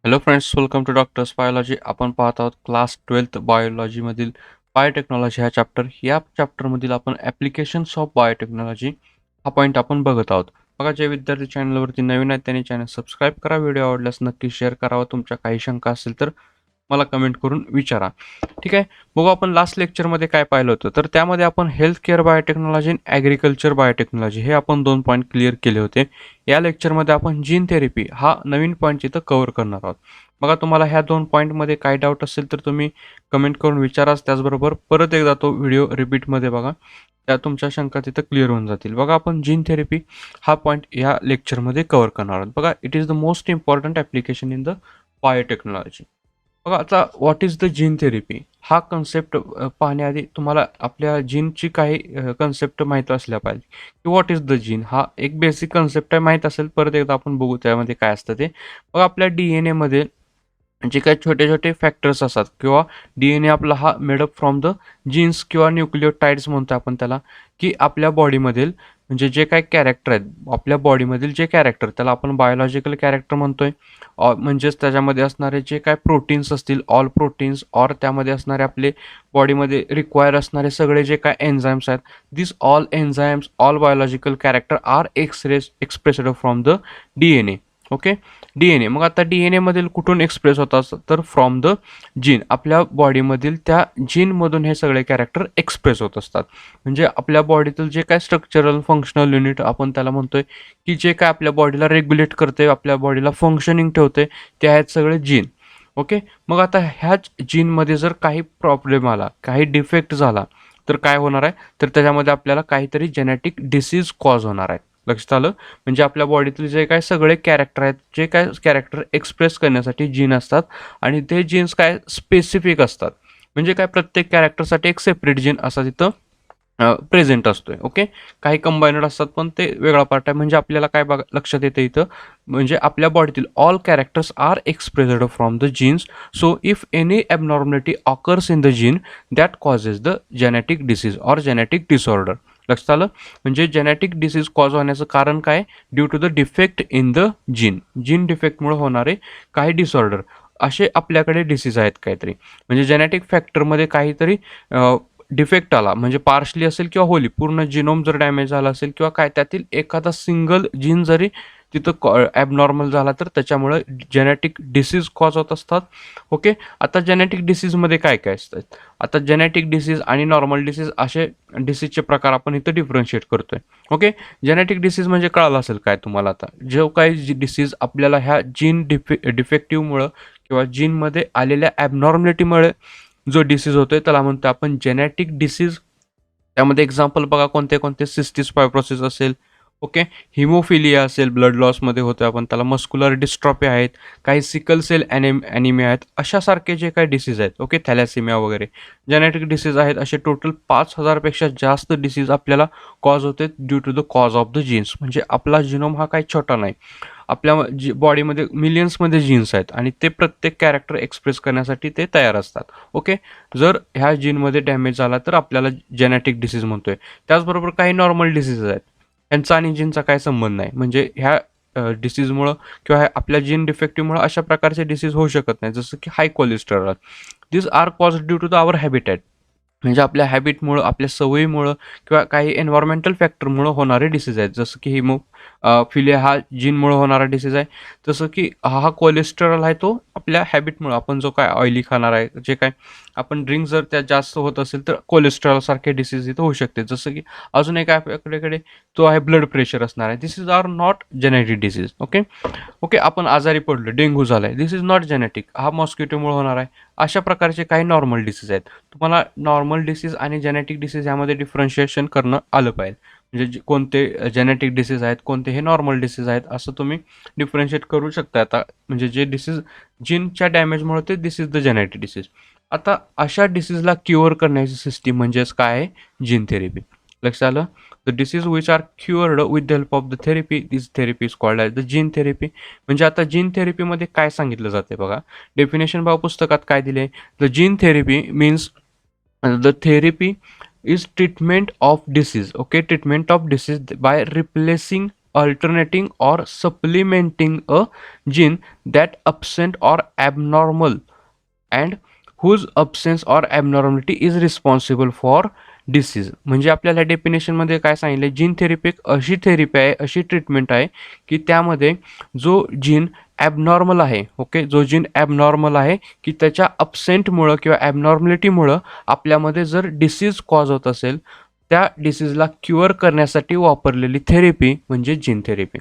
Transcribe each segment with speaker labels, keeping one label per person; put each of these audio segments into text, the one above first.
Speaker 1: Hello friends, welcome to doctors biology. आपण पाहत आहोत क्लास 12th बायोलॉजीमधील बायोटेक्नॉलॉजी हा चॅप्टर. या चॅप्टरमधील आपण ॲप्लिकेशन्स ऑफ बायोटेक्नॉलॉजी हा पॉईंट आपण बघत आहोत. बघा, जे विद्यार्थी चॅनलवरती नवीन आहेत त्यांनी चॅनल सबस्क्राईब करा. व्हिडिओ आवडल्यास नक्की शेअर करावा. तुमच्या काही शंका असतील तर मला कमेंट करून विचारा. ठीक आहे. बघू, आपण लास्ट लेक्चरमध्ये काय पाहिलं होतं, तर त्यामध्ये आपण हेल्थ केअर बायोटेक्नॉलॉजी आणि ॲग्रिकल्चर बायोटेक्नॉलॉजी हे आपण 2 पॉईंट क्लिअर केले होते. या लेक्चरमध्ये आपण जीन थेरपी हा नवीन पॉईंट इथं कव्हर करणार आहोत. बघा, तुम्हाला ह्या 2 पॉईंटमध्ये काय डाऊट असेल तर तुम्ही कमेंट करून विचाराच. त्याचबरोबर परत एकदा तो व्हिडिओ रिपीटमध्ये बघा. त्या तुमच्या शंका तिथं क्लिअर होऊन जातील. बघा, आपण जीन थेरपी हा पॉईंट या लेक्चरमध्ये कव्हर करणार आहोत. बघा, it is the most important application in the biotechnology. बघा, आता what is the gene therapy हा कन्सेप्ट पाहण्याआधी तुम्हाला आपल्या जीनची काही कन्सेप्ट माहीत असल्या पाहिजे की व्हॉट इज द जीन. हा एक बेसिक कन्सेप्ट आहे, माहीत असेल. परत एकदा आपण बघू त्यामध्ये काय असतं ते. बघा, आपल्या DNA मध्ये जे काही छोटे छोटे फॅक्टर्स असतात किंवा DNA आपला हा मेडअप फ्रॉम द जीन्स किंवा न्यूक्लिओटाइड्स म्हणतो आपण त्याला, की आपल्या बॉडीमधील म्हणजे जे काही कॅरेक्टर आहेत, आपल्या बॉडीमधील जे कॅरेक्टर त्याला आपण बायोलॉजिकल कॅरेक्टर म्हणतोय. म्हणजेच त्याच्यामध्ये असणारे जे काय प्रोटीन्स असतील, ऑल प्रोटीन्स, और त्यामध्ये असणारे आपले बॉडीमध्ये रिक्वायर असणारे सगळे जे काय एन्झाईम्स आहेत, this all enzymes, all biological character are expressed from the DNA. Okay. DNA मग आता DNA मधील कुठून एक्सप्रेस होतात, तर फ्रॉम द जीन. आपल्या बॉडीमधील त्या जीनमधून हे सगळे कॅरेक्टर एक्सप्रेस होत असतात. म्हणजे आपल्या बॉडीतील जे काय स्ट्रक्चरल फंक्शनल युनिट आपण त्याला म्हणतोय, की जे काय आपल्या बॉडीला रेग्युलेट करते, आपल्या बॉडीला फंक्शनिंग ठेवते, ते आहेत सगळे जीन. ओके. मग आता ह्याच जीनमध्ये जर काही प्रॉब्लेम आला, काही डिफेक्ट झाला, तर काय होणार आहे, तर त्याच्यामध्ये आपल्याला काहीतरी जेनेटिक डिसीज कॉज होणार आहे. लक्षात आलं. म्हणजे आपल्या बॉडीतले जे काय सगळे कॅरेक्टर आहेत, जे काय कॅरेक्टर एक्सप्रेस करण्यासाठी जीन असतात आणि ते जीन्स काय स्पेसिफिक असतात. म्हणजे काय, प्रत्येक कॅरेक्टरसाठी एक सेपरेट जीन असा तिथं प्रेझेंट असतोय. ओके. काही कंबाईनड असतात पण ते वेगळा पार्ट आहे. म्हणजे आपल्याला काय बघा लक्षात येतं इथं, म्हणजे आपल्या बॉडीतील all characters are expressed from the genes. So if any abnormality occurs in the gene that causes the genetic disease or genetic disorder. लक्षात आलं. म्हणजे जेनेटिक डिसीज कॉज होण्याचं कारण काय, due to the defect in the gene. Gene डिफेक्टमुळे होणारे काही disorder असे आपल्याकडे डिसीज आहेत काहीतरी. म्हणजे जेनेटिक फॅक्टरमध्ये काहीतरी डिफेक्ट आला, म्हणजे पार्शली असेल किंवा होली, पूर्ण जिनोम जर डॅमेज झाला असेल किंवा काय त्यातील एखादा सिंगल जीन जरी तिथं ॲबनॉर्मल झाला, तर त्याच्यामुळे जेनेटिक डिसीज कॉज होत असतात. ओके. आता जेनेटिक डिसीजमध्ये काय काय असतात, आता जेनेटिक डिसीज आणि नॉर्मल डिसीज असे डिसीजचे प्रकार आपण इथं डिफरन्शिएट करतोय. ओके. जेनेटिक डिसीज म्हणजे कळालं असेल काय तुम्हाला. आता जो काही डिसीज आपल्याला ह्या जीन डिफेक्टिव्हमुळं किंवा जीनमध्ये आलेल्या ॲबनॉर्मॅलिटीमुळे जो डिसीज होतोय त्याला म्हणतो आपण जेनेटिक डिसीज. त्यामध्ये एक्झाम्पल बघा कोणते कोणते, सिस्टिस फायब्रोसिस असेल. ओके. हिमोफिलिया असेल, ब्लड लॉसमध्ये होतं आपण त्याला, मस्क्युलर डिस्ट्रॉफी आहेत, काही सिकल सेल ॲनिमिया आहेत, अशासारखे जे काही डिसीज आहेत. ओके. थॅलॅसिमिया वगैरे जेनेटिक डिसीज आहेत. असे टोटल 5,000पेक्षा जास्त डिसीज आपल्याला कॉज होते due to the cause of the genes. म्हणजे आपला जिनोम हा काही छोटा नाही. आपल्या बॉडीमध्ये मिलियन्समध्ये जीन्स आहेत आणि ते प्रत्येक कॅरेक्टर एक्सप्रेस करण्यासाठी ते तयार असतात. ओके. जर ह्या जीनमध्ये डॅमेज झाला तर आपल्याला जेनेटिक डिसीज म्हणतोय. त्याचबरोबर काही नॉर्मल डिसीज आहेत, यांचा आणि जीनचा काय संबंध नाही. म्हणजे ह्या डिसीजमुळं किंवा आपल्या जीन डिफेक्टिव्हमुळं अशा प्रकारचे डिसीज होऊ शकत नाही. जसं की high cholesterol, this are cause due to the our habitat. म्हणजे आपल्या हॅबिटमुळं, आपल्या सवयीमुळं किंवा काही एन्व्हायरमेंटल फॅक्टरमुळं होणारे डिसीज आहेत. जसं की फिलिया हा जीनमुळं होणारा डिसीज आहे. जसं की हा कोलेस्टेरॉल आहे तो आपल्या हॅबिटमुळं, आपण जो काय ऑइली खाणार आहे, जे काय आपण ड्रिंक जर त्यात जास्त होत असेल तर कोलेस्ट्रॉलसारखे डिसीज इथं होऊ शकते. जसं की अजून एक आपल्याकडे तो आहे ब्लड प्रेशर असणार आहे. This is are not genetic disease. Okay. Okay. आपण आजारी पडलो, डेंग्यू झालाय, दिस इज नॉट जेनेटिक, हा मॉस्किटोमुळे होणार आहे. अशा प्रकारचे काही नॉर्मल डिसीज आहेत. तुम्हाला नॉर्मल डिसीज आणि जेनेटिक डिसीज यामध्ये डिफरन्शिएशन करणं आलं पाहिजे. म्हणजे कोणते जेनेटिक डिसीज आहेत, कोणते हे नॉर्मल डिसीज आहेत, असं तुम्ही डिफरन्शिएट करू शकता. आता म्हणजे जे डिसीज जीनच्या डॅमेजमुळे ते दिस इज द जेनेटिक डिसीज. आता अशा डिसीजला क्युअर करण्याची सिस्टीम म्हणजेच काय आहे, जीन थेरपी. लक्षात आलं. The disease which are क्युअर्ड with the help of the therapy, this therapy is called as the gene therapy. म्हणजे आता जीन थेरपीमध्ये काय सांगितलं जाते बघा, डेफिनेशन बघा पुस्तकात काय दिले. The gene therapy means the therapy is treatment of disease. Okay. Treatment of disease by replacing alternating or supplementing a gene that absent or abnormal and whose absence or abnormality is responsible for disease. म्हणजे आपल्याला डेफिनेशनमध्ये काय सांगितलं, gene therapy एक अशी therapy आहे, अशी treatment आहे की त्यामध्ये जो जीन ॲबनॉर्मल आहे, ओके, जो जीन ॲबनॉर्मल आहे की त्याच्या अबसेंटमुळं किंवा ॲबनॉर्मलिटीमुळं आपल्यामध्ये जर डिसीज कॉज होत असेल, त्या डिसीजला क्युअर करण्यासाठी वापरलेली थेरपी म्हणजे जीन थेरपी.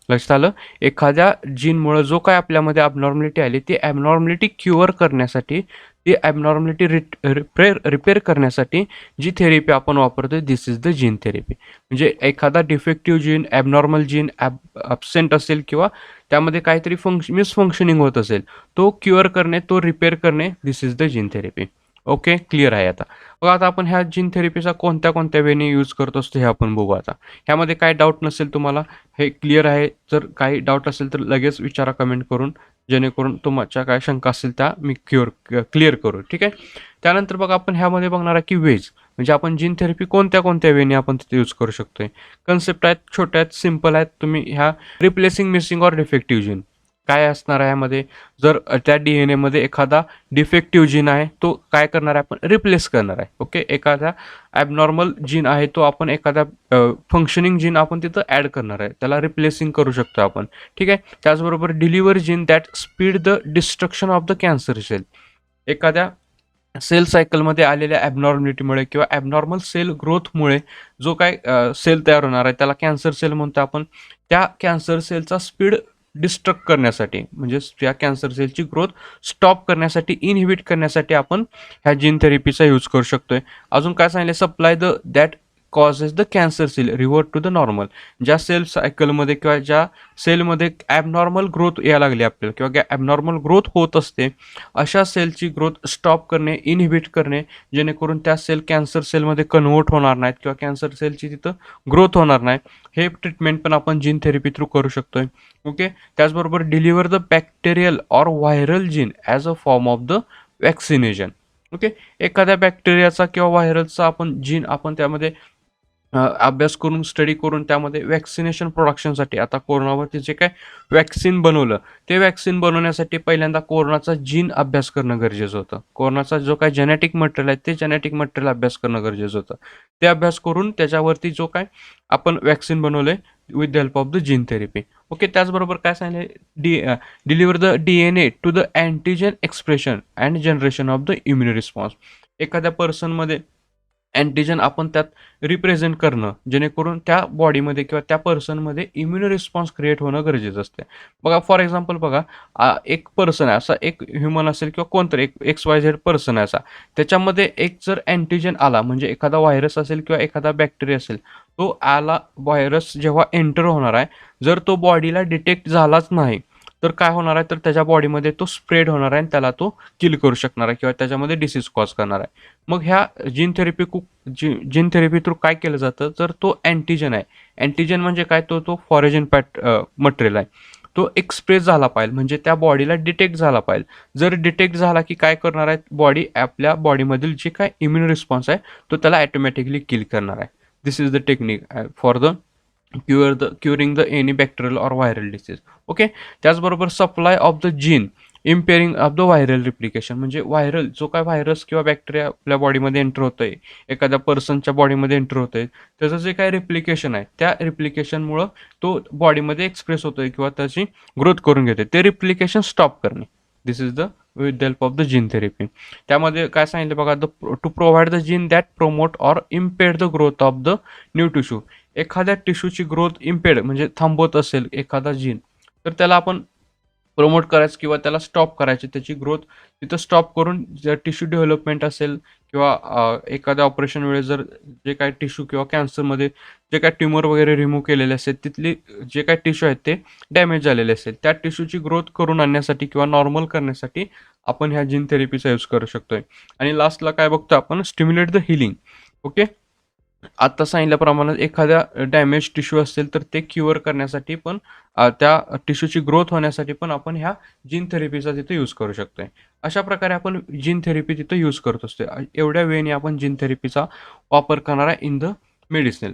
Speaker 1: लक्षात आलं. एखाद्या जीनमुळं जो काय आपल्यामध्ये ॲबनॉर्मलिटी आली, ती ॲबनॉर्मलिटी क्युअर करण्यासाठी, ती ॲबनॉर्मलिटी रिपेअर करण्यासाठी जी थेरपी आपण वापरतो, दिस इज द जीन थेरपी. म्हणजे एखादा defective gene, abnormal gene absent असेल किंवा त्यामध्ये काहीतरी मिसफंक्शनिंग होत असेल, तो क्युअर करणे, तो रिपेअर करणे, this is the gene therapy. Okay, clear आहे आता. बघा आता आपण ह्या जीन थेरपीचा कोणत्या कोणत्या वेने यूज करत असतो हे आपण बघू आता. ह्यामध्ये काय डाऊट नसेल तुम्हाला, हे क्लिअर आहे. जर काही डाऊट असेल तर लगेच विचारा कमेंट करून, जेणेकरून तुमच्या काय शंका असतील त्या मी क्लिअर करू. ठीक आहे. त्यानंतर बघा आपण ह्यामध्ये बघणार आहे की वेज, म्हणजे आपण जीन थेरपी कोणत्या कोणत्या वेने आपण तिथे यूज करू शकतोय. कन्सेप्ट आहेत, छोट्या आहेत, सिम्पल आहेत. तुम्ही ह्या replacing missing or defective gene काय असणार आहे यामध्ये, जर त्या DNA मध्ये एखादा डिफेक्टिव्ह जीन आहे, तो काय करणार आहे आपण, रिप्लेस करणार आहे. ओके, एखादा ॲबनॉर्मल जीन आहे, तो आपण एखादा फंक्शनिंग जीन आपण तिथं ॲड करणार आहे, त्याला रिप्लेसिंग करू शकतो आपण. ठीक आहे. त्याचबरोबर deliver gene that speed the destruction of the cancer cell. एखाद्या सेल सायकलमध्ये आलेल्या ॲबनॉर्मलिटीमुळे किंवा ॲबनॉर्मल सेल ग्रोथमुळे जो काय सेल तयार होणार आहे, त्याला कॅन्सर सेल म्हणतो आपण. त्या कॅन्सर सेलचा स्पीड डिस्ट्रक्ट करण्यासाठी, म्हणजे त्या कॅन्सर सेलची ग्रोथ स्टॉप करण्यासाठी, इनहिबिट करण्यासाठी आपण ह्या जीन थेरपीचा यूज करू शकतोय. अजून काय सांगितलं, supply the that causes the cancer cell revert to the normal. ज्या सेल सायकलमध्ये किंवा ज्या सेलमध्ये ॲबनॉर्मल ग्रोथ यायला लागली आपल्याला किंवा ॲबनॉर्मल ग्रोथ होत असते, अशा सेलची ग्रोथ स्टॉप करणे, इनहिबिट करणे, जेणेकरून त्या सेल कॅन्सर सेलमध्ये कन्व्हर्ट होणार नाहीत किंवा कॅन्सर सेलची तिथं ग्रोथ होणार नाही. हे ट्रीटमेंट पण आपण जीन थेरपी थ्रू करू शकतोय. ओके. त्याचबरोबर deliver the bacterial or viral gene as a form of the vaccination. Okay. एखाद्या बॅक्टेरियाचा किंवा व्हायरलचा आपण जीन आपण त्यामध्ये अभ्यास करून, स्टडी करून त्यामध्ये वॅक्सिनेशन प्रोडक्शनसाठी, आता कोरोनावरती जे काय वॅक्सिन बनवलं, ते वॅक्सिन बनवण्यासाठी पहिल्यांदा कोरोनाचा जीन अभ्यास करणं गरजेचं होतं. कोरोनाचा जो काय जेनेटिक मटेरियल आहे, ते जेनेटिक मटेरियल अभ्यास करणं गरजेचं होतं. ते अभ्यास करून त्याच्यावरती जो काय आपण वॅक्सिन बनवलंय with the help of the gene therapy. Okay. त्याचबरोबर काय सांगितलं, deliver the DNA to the antigen expression and generation of the immune response. एखाद्या पर्सनमध्ये अँटीजन आपण त्यात रिप्रेझेंट करणं, जेणेकरून त्या बॉडीमध्ये किंवा त्या पर्सनमध्ये इम्युन रिस्पॉन्स क्रिएट होणं गरजेचं असते. बघा फॉर एक्झाम्पल बघा, एक पर्सन आहे, असा एक ह्युमन असेल किंवा कोणतरी एक XYZ पर्सन आहे असा, त्याच्यामध्ये एक जर अँटीजन आला, म्हणजे एखादा व्हायरस असेल किंवा एखादा बॅक्टेरिया असेल, तो आला, व्हायरस जेव्हा एंटर होणार आहे, जर तो बॉडीला डिटेक्ट झालाच नाही तर काय होणार आहे, तर त्याच्या बॉडीमध्ये तो स्प्रेड होणार आहे आणि त्याला तो किल करू शकणार आहे किंवा त्याच्यामध्ये डिसीज कॉज करणार आहे. मग ह्या जीन थेरपी थ्रू काय केलं जातं, तर तो अँटीजन आहे. अँटीजन म्हणजे काय, तो फॉरेजन मटेरियल आहे, तो एक्सप्रेस झाला पाहिजे, म्हणजे त्या बॉडीला डिटेक्ट झाला पाहिजे. जर डिटेक्ट झाला की काय करणार आहे, बॉडी आपल्या बॉडीमधील जे काय इम्युन रिस्पॉन्स आहे, तो त्याला ॲटोमॅटिकली किल करणार आहे. This is the technique for the curing the any bacterial or viral disease. Okay. त्याचबरोबर supply of the gene impairing of the viral replication, म्हणजे व्हायरल जो काय व्हायरस किंवा बॅक्टेरिया आपल्या बॉडीमध्ये एंटर होतंय, एखाद्या पर्सनच्या बॉडीमध्ये एंटर होतंय, त्याचं जे काय रिप्लिकेशन आहे, त्या रिप्लिकेशनमुळं तो बॉडीमध्ये एक्सप्रेस होतोय किंवा त्याची ग्रोथ करून घेते, ते रिप्लिकेशन स्टॉप करणे. This is the with the help of the gene therapy. त्यामध्ये काय सांगितलं बघा, to provide the gene that promote or impede the growth of the new tissue. एखाद्या टिश्यूची ग्रोथ इम्पेड म्हणजे थांबवत असेल एखादा जीन, तर त्याला आपण प्रमोट करायचं किंवा त्याला स्टॉप करायची, त्याची ग्रोथ तिथं स्टॉप करून जर टिश्यू डेव्हलपमेंट असेल किंवा एखाद्या ऑपरेशन वेळेस जर जे काय टिश्यू किंवा कॅन्सरमध्ये जे काय ट्युमर वगैरे रिमूव्ह केलेले असेल, तिथली जे काय टिश्यू आहेत ते डॅमेज झालेले असेल, त्या टिश्यूची ग्रोथ करून आणण्यासाठी किंवा नॉर्मल करण्यासाठी आपण ह्या जीन थेरपीचा यूज करू शकतोय. आणि लास्टला काय बघतो आपण, स्टिम्युलेट द हिलिंग. ओके. आता सांगितल्याप्रमाणे एखाद्या डॅमेज टिश्यू असेल तर ते क्युअर करण्यासाठी पण, त्या टिश्यूची ग्रोथ होण्यासाठी पण आपण ह्या जीन थेरपीचा तिथे यूज करू शकतोय. अशा प्रकारे आपण जीन थेरपी तिथं यूज करत असतो. एवढ्या वेळेने आपण जीन थेरपीचा वापर करणार आहे इन द मेडिसिन.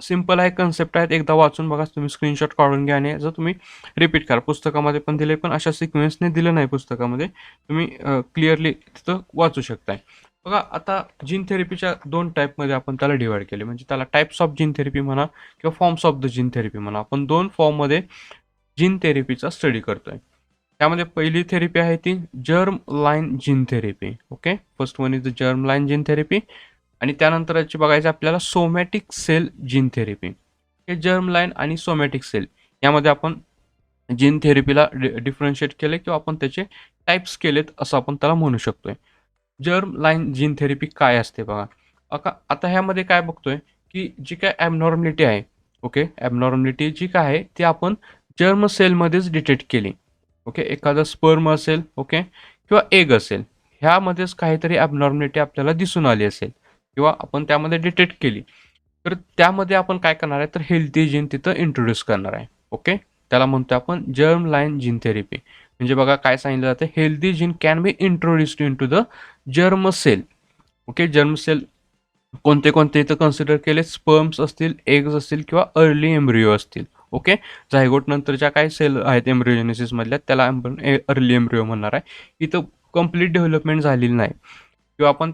Speaker 1: सिंपल आहे, कन्सेप्ट आहेत. एकदा वाचून बघा, तुम्ही स्क्रीनशॉट काढून घ्या आणि जर तुम्ही रिपीट करा. पुस्तकामध्ये पण दिले, पण अशा सिक्वेन्सने दिलं नाही पुस्तकामध्ये. तुम्ही क्लिअरली तिथं वाचू शकताय. बघा आता जीन थेरपीच्या 2 टाईपमध्ये आपण त्याला डिवाइड केले. म्हणजे त्याला टाइप्स ऑफ जीन थेरपी म्हणा किंवा forms of the gene therapy म्हणा. आपण 2 फॉर्ममध्ये जीन थेरपीचा स्टडी करतोय. त्यामध्ये पहिली थेरपी आहे ती germ line gene therapy. Okay, first one is the germ line gene therapy. आणि त्यानंतरची बघायचं आपल्याला सोमॅटिक सेल जीन थेरपी. हे जर्म लाईन आणि सोमॅटिक सेल यामध्ये आपण जीन थेरपीला डिफरन्शिएट केले किंवा आपण त्याचे टाईप्स केलेत असं आपण त्याला म्हणू शकतोय. जर्म लाईन जीन थेरपी काय असते बघा. आता ह्यामध्ये काय बघतोय की जी काय ॲबनॉर्मलिटी आहे, ओके, ॲबनॉर्मलिटी जी काय आहे ती आपण जर्म सेलमध्येच डिटेक्ट केली. ओके, एखादा स्पर्म असेल, ओके, किंवा एग असेल, ह्यामध्येच काहीतरी ॲबनॉर्मलिटी आपल्याला दिसून आली असेल किंवा आपण त्यामध्ये डिटेक्ट केली, तर त्यामध्ये आपण काय करणार आहे, तर हेल्थी जीन तिथं इंट्रोड्यूस करणार आहे. ओके, त्याला म्हणतो आपण जर्म लाईन जीन थेरपी. म्हणजे बघा काय सांगितलं जातं, healthy gene can be introduced into the germ cell. Okay, germ cell कोणते कोणते इथं कन्सिडर केले, स्पर्म्स असतील, एग्स असतील किंवा अर्ली एम्ब्रिओ असतील. ओके, झायगोट नंतरच्या काय सेल आहेत एम्ब्रिओजेनेसिस मधल्या त्याला आपण अर्ली एम्ब्रिओ म्हणणार आहे. इथं कंप्लीट डेव्हलपमेंट झालेली नाही किंवा आपण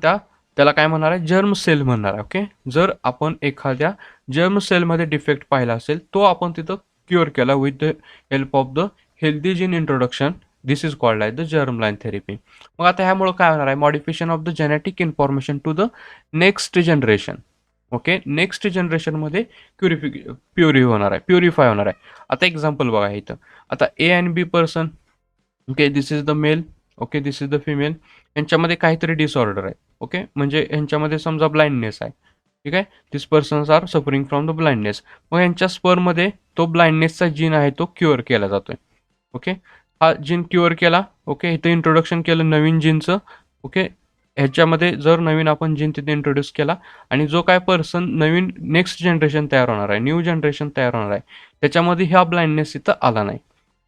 Speaker 1: त्याला काय म्हणणार आहे, जर्म सेल म्हणणार आहे. ओके, जर आपण एखाद्या जर्म सेलमध्ये डिफेक्ट पाहिला असेल तो आपण तिथं क्युअर केला with the help of the healthy gene introduction. This is called like the germ line therapy. मग आता ह्यामुळे काय होणार आहे, modification of the genetic information to the next generation. Okay, next जनरेशनमध्ये प्युरिफाय होणार आहे. आता एक्झाम्पल बघा इथं. आता A and B person, okay, this is the male, okay, this is the female. यांच्यामध्ये काहीतरी डिसऑर्डर आहे. ओके, म्हणजे यांच्यामध्ये समजा ब्लाइंडनेस आहे. ठीक आहे, this persons are suffering from the blindness. मग यांच्या स्पर्ममध्ये तो ब्लाइंडनेसचा जीन आहे तो क्युअर केला जातोय. ओके, हा जीन क्युअर केला. ओके, इथं इंट्रोडक्शन केलं नवीन जीनचं. ओके, ह्याच्यामध्ये जर नवीन आपण जीन तिथे इंट्रोड्यूस केला आणि जो काय पर्सन नवीन नेक्स्ट जनरेशन तयार होणार आहे, न्यू जनरेशन तयार होणार आहे, त्याच्यामध्ये ह्या ब्लाइंडनेस इथं आला नाही.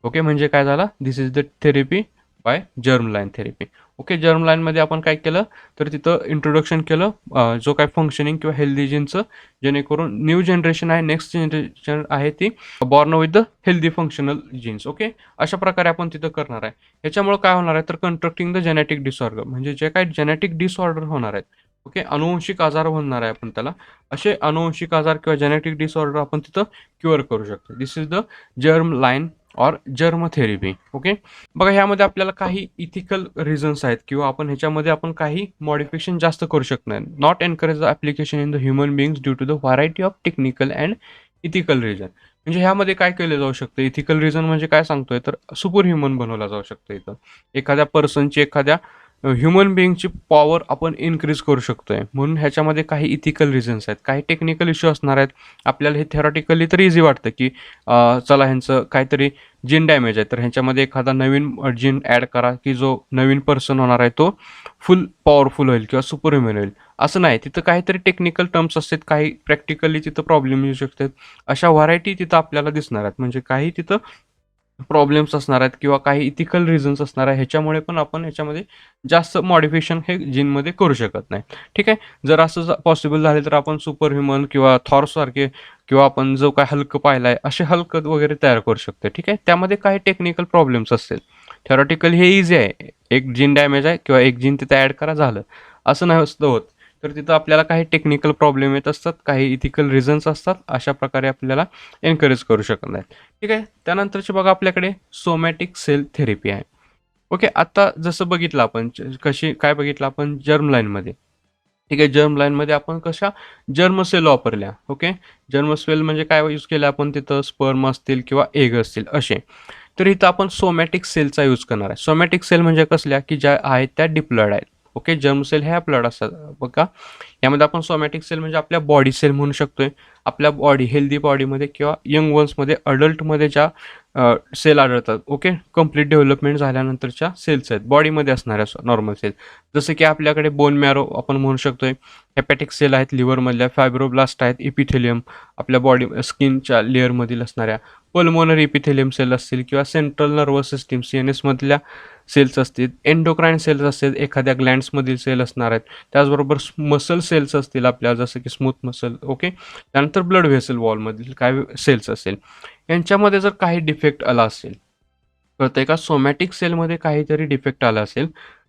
Speaker 1: ओके, म्हणजे काय झाला, this is the therapy by germ line therapy. Okay, germ लाईनमध्ये आपण काय केलं, तर तिथं इंट्रोडक्शन केलं जो काय फंक्शनिंग किंवा हेल्दी जीनचं, जेणेकरून न्यू जनरेशन आहे, नेक्स्ट जनरेशन आहे ती born with the healthy functional genes. Okay, अशा प्रकारे आपण तिथं करणार आहे. ह्याच्यामुळे काय होणार आहे, तर कंस्ट्रक्टिंग द जेनेटिक डिसऑर्डर, म्हणजे जे काही जेनेटिक डिसऑर्डर होणार आहेत, ओके, अनुवंशिक आजार होणार आहे आपण त्याला, असे अनुवंशिक आजार किंवा जेनेटिक डिसऑर्डर आपण तिथं क्युअर करू शकतो. This is the germ line or germ therapy. Okay, बघा ह्यामध्ये आपल्याला काही इथिकल रिझन्स आहेत किंवा आपण ह्याच्यामध्ये आपण काही मॉडिफिकेशन जास्त करू शकत नाही. Not encourage the application in the human beings due to the variety of technical and ethical reason. म्हणजे ह्यामध्ये काय केलं जाऊ शकतं, इथिकल रिझन म्हणजे काय सांगतोय, तर सुपर ह्युमन बनवला जाऊ शकतं. इथं एखाद्या पर्सनची, एखाद्या ह्युमन बिईंगची पॉवर आपण इन्क्रीज करू शकतोय. म्हणून ह्याच्यामध्ये काही इथिकल रिझन्स आहेत, काही टेक्निकल इश्यू असणार आहेत. आपल्याला हे थेरॉटिकली तर इझी वाटतं की चला ह्यांचं काहीतरी जीन डॅमेज आहे, तर ह्याच्यामध्ये एखादा नवीन जीन ॲड करा की जो नवीन पर्सन होणार आहे तो फुल पॉवरफुल होईल किंवा सुपर ह्युमन होईल. असं नाही, तिथं काहीतरी टेक्निकल टर्म्स असतात, काही प्रॅक्टिकली तिथं प्रॉब्लेम येऊ शकतात. अशा व्हरायटी तिथं आपल्याला दिसणार आहेत. म्हणजे काही तिथं प्रॉब्लेम्स असणार आहेत किंवा काही इथिकल रिझन्स असणार आहे. ह्याच्यामुळे पण आपण ह्याच्यामध्ये जास्त मॉडिफिकेशन हे जीनमध्ये करू शकत नाही. ठीक आहे, जर असं पॉसिबल झाले तर आपण सुपर ह्युमन किंवा थॉरसारखे किंवा आपण जो काय हल्क पाहिला आहे असे हल्क वगैरे तयार करू शकतो. ठीक आहे, त्यामध्ये काही टेक्निकल प्रॉब्लेम्स असतील. थेरॉटिकली हे इझी आहे, एक जीन डॅमेज आहे किंवा एक जीन तिथे ॲड करा झालं, असं नाही होत. तर तिथं आपल्याला काही टेक्निकल प्रॉब्लेम येत असतात, काही इथिकल रिझन्स असतात. अशा प्रकारे आपल्याला एनकरेज करू शकत नाही. ठीक आहे, त्यानंतरचे बघा आपल्याकडे सोमॅटिक सेल थेरपी आहे. ओके, आता जसं बघितलं आपण कशी काय बघितलं आपण जर्म लाईनमध्ये. ठीक आहे, जर्म लाईनमध्ये आपण कशा जर्म सेल वापरल्या. ओके, जर्म सेल म्हणजे काय यूज केलं आपण तिथं, स्पर्म असतील किंवा एग असतील असे. तर इथं आपण सोमॅटिक सेलचा यूज करणार आहे. सोमॅटिक सेल म्हणजे कसल्या की ज्या आहेत त्या डिप्लॉइड आहेत. ओके, जर्म सेल ह्या प्लॉइड असतात बघा. यामध्ये आपण सोमॅटिक सेल म्हणजे आपल्या बॉडी सेल म्हणू शकतोय. आपल्या बॉडी हेल्दी बॉडीमध्ये किंवा यंग वन्समध्ये, अडल्टमध्ये ज्या सेल आढळतात, ओके, कंप्लीट डेव्हलपमेंट झाल्यानंतरच्या सेल्स आहेत बॉडीमध्ये असणाऱ्या नॉर्मल सेल. जसं की आपल्याकडे बोन मॅरो आपण म्हणू शकतोय, हेपॅटिक सेल आहेत लिव्हरमधल्या, फायब्रोब्लास्ट आहेत, इपिथेलियम आपल्या बॉडी स्किनच्या लेअरमधील असणाऱ्या, पल्मोनरी इपिथेलियम सेल असतील किंवा सेंट्रल नर्वस सिस्टीम CNS मधल्या सेल्स असतील, एंडोक्राईन सेल्स असतील, एखाद्या ग्लँड्समधील सेल असणार आहेत, त्याचबरोबर मसल सेल्स असतील आपल्याला, जसं की स्मूथ मसल. ओके, त्यानंतर ब्लड व्हेसल वॉलमधील काय सेल्स असेल, यांच्यामध्ये जर काही डिफेक्ट आला असेल, कळतंय का, सोमॅटिक सेलमध्ये काहीतरी डिफेक्ट आला असेल,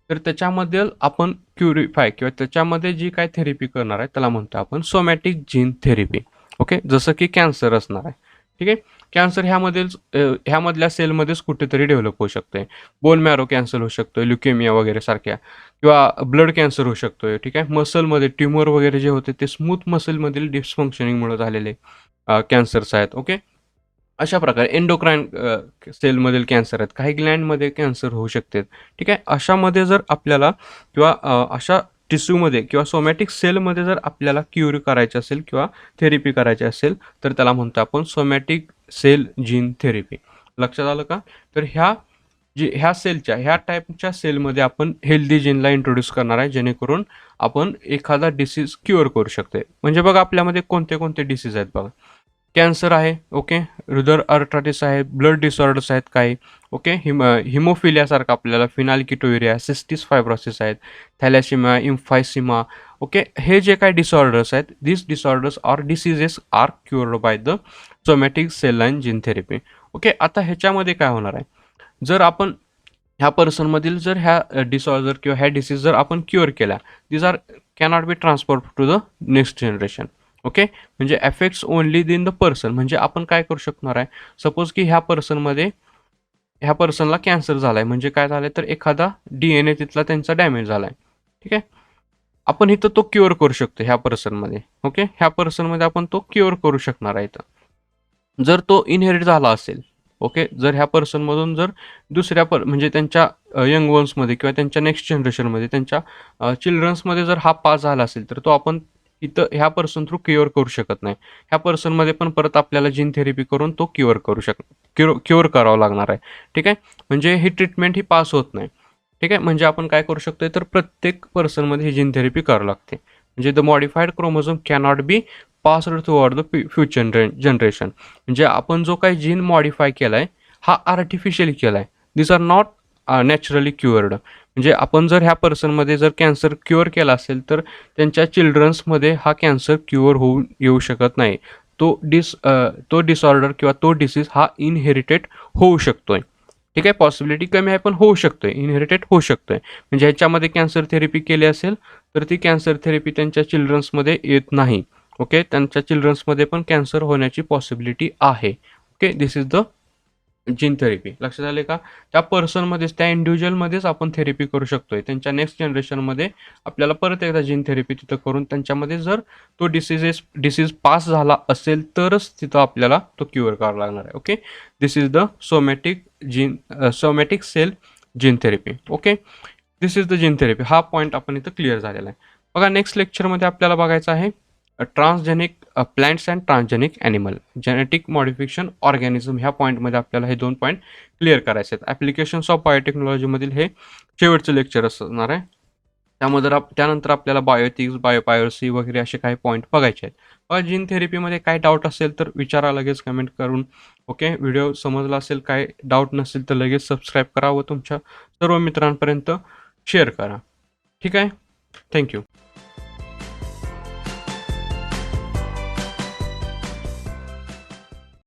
Speaker 1: तर त्याच्यामध्ये आपण क्युरिफाय किंवा त्याच्यामध्ये जी काय थेरपी करणार आहे त्याला म्हणतो आपण सोमॅटिक जीन थेरपी. ओके, जसं की कॅन्सर असणार आहे. ठीक आहे, कॅन्सर ह्यामधल्या सेलमध्येच कुठेतरी डेव्हलप होऊ शकते. बोन मॅरो कॅन्सर होऊ शकतो, ल्युकेमिया वगैरे सारख्या, किंवा ब्लड कॅन्सर होऊ शकतोय. ठीक आहे, मसलमध्ये ट्युमर वगैरे जे होते ते स्मूथ मसलमधील डिस्फंक्शनिंगमुळे झालेले कॅन्सर्स आहेत. ओके, अशा प्रकारे एंडोक्राईन सेलमधील कॅन्सर आहेत, काही ग्लँडमध्ये कॅन्सर होऊ शकते. ठीक आहे, अशामध्ये जर आपल्याला किंवा अशा टिश्यूमध्ये किंवा सोमॅटिक सेलमध्ये जर आपल्याला क्युर करायचे असेल किंवा थेरपी करायची असेल, तर त्याला म्हणतो आपण सोमॅटिक सेल जीन थेरपी. लक्षात आलं का? तर ह्या सेलच्या ह्या टाईपच्या सेलमध्ये आपण हेल्दी जीनला इंट्रोड्यूस करणार आहे, जेणेकरून आपण एखादा डिसीज क्युअर करू शकते. म्हणजे बघा आपल्यामध्ये कोणते कोणते डिसीज आहेत बघा. कॅन्सर आहे. ओके, हृदय आर्थरायटिस आहे, ब्लड डिसऑर्डर्स आहेत काही. ओके, हिमोफिलियासारखं आपल्याला फिनाल्किटोयुरिया, सिस्टिस फायब्रोसिस आहेत, थॅलेसिमिया, इम्फायसिमा. ओके, हे जे काही डिसऑर्डर्स आहेत, this disorders or diseases are cured by the somatic cell line gene therapy. Okay, आता ह्याच्यामध्ये काय होणार आहे, जर आपण ह्या पर्सनमधील जर ह्या डिसऑर्डर किंवा ह्या डिसीज जर आपण क्युअर केल्या, these are cannot be transfer to the next generation. Okay, म्हणजे effects only in the person. म्हणजे आपण काय करू शकणार आहे, सपोज की ह्या पर्सनला कॅन्सर झालाय, म्हणजे काय झालंय तर एखादा DNA तिथला त्यांचा डॅमेज झालाय. ठीक आहे, आपण इथं तो क्युअर करू शकतो ह्या पर्सनमध्ये. ओके, ह्या पर्सनमध्ये आपण तो क्युअर करू शकणार आहे इथं, जर तो इनहेरिट झाला असेल. ओके, जर ह्या पर्सनमधून जर म्हणजे त्यांच्या यंग वन्समध्ये किंवा त्यांच्या नेक्स्ट जनरेशनमध्ये, त्यांच्या चिल्ड्रन्समध्ये जर हा पास झाला असेल, तर तो आपण इथं ह्या पर्सन थ्रू क्युअर करू शकत नाही. ह्या पर्सनमध्ये पण परत आपल्याला जीन थेरपी करून तो क्युअर करावा लागणार आहे. ठीक आहे, म्हणजे ही ट्रीटमेंट ही पास होत नाही. ठीक आहे, म्हणजे आपण काय करू शकतोय, तर प्रत्येक पर्सनमध्ये ही जीन थेरपी करावी लागते. म्हणजे the modified chromosome cannot be passed throughout the future generation. म्हणजे आपण जो काही जीन मॉडिफाय केलाय हा आर्टिफिशियली केलाय, दिस आर नॉट नॅचरली क्युअर्ड. म्हणजे आपण जर ह्या पर्सनमध्ये जर कॅन्सर क्युअर केला असेल, तर त्यांच्या चिल्ड्रन्समध्ये हा कॅन्सर क्युअर होऊन येऊ शकत नाही. तो डिसऑर्डर किंवा तो डिसीज हा इनहेरिटेड होऊ शकतोय. ठीक आहे, पॉसिबिलिटी कमी आहे पण होऊ शकतोय, इनहेरिटेड होऊ शकतोय. म्हणजे ह्याच्यामध्ये कॅन्सर थेरपी केली असेल, तर ती कॅन्सर थेरपी त्यांच्या चिल्ड्रन्समध्ये येत नाही. ओके, त्यांच्या चिल्ड्रन्समध्ये पण कॅन्सर होण्याची पॉसिबिलिटी आहे. Okay, this is the gene therapy. लक्षात आले का? त्या पर्सनमध्येच, त्या इंडिव्हिज्युअलमध्येच आपण थेरपी करू शकतोय. त्यांच्या नेक्स्ट जनरेशनमध्ये आपल्याला परत एकदा जीन थेरपी तिथं करून त्यांच्यामध्ये जर तो डिसीज पास झाला असेल, तरच तिथं आपल्याला तो क्युअर करावा लागणार आहे. Okay, this is the somatic cell gene therapy. Okay, this is the gene therapy. हा पॉईंट आपण इथं क्लिअर झालेला आहे. बघा, नेक्स्ट लेक्चरमध्ये आपल्याला बघायचं आहे transgenic plants and transgenic animal, genetic modification organism. ह्या पॉईंटमध्ये आपल्याला हे 2 पॉईंट क्लिअर करायचे आहेत. ॲप्लिकेशन्स ऑफ बायोटेक्नॉलॉजीमधील हे शेवटचं लेक्चर असणार आहे. त्यानंतर आपल्याला बायोथिक्स, बायोपायरसी वगैरे असे काही पॉईंट बघायचे आहेत. जीन थेरपीमध्ये काय डाऊट असेल तर विचारा लगेच कमेंट करून. ओके, व्हिडिओ समजला असेल, काय डाऊट नसेल तर लगेच सबस्क्राईब करा व तुमच्या सर्व मित्रांपर्यंत शेअर करा. ठीक आहे, थँक्यू.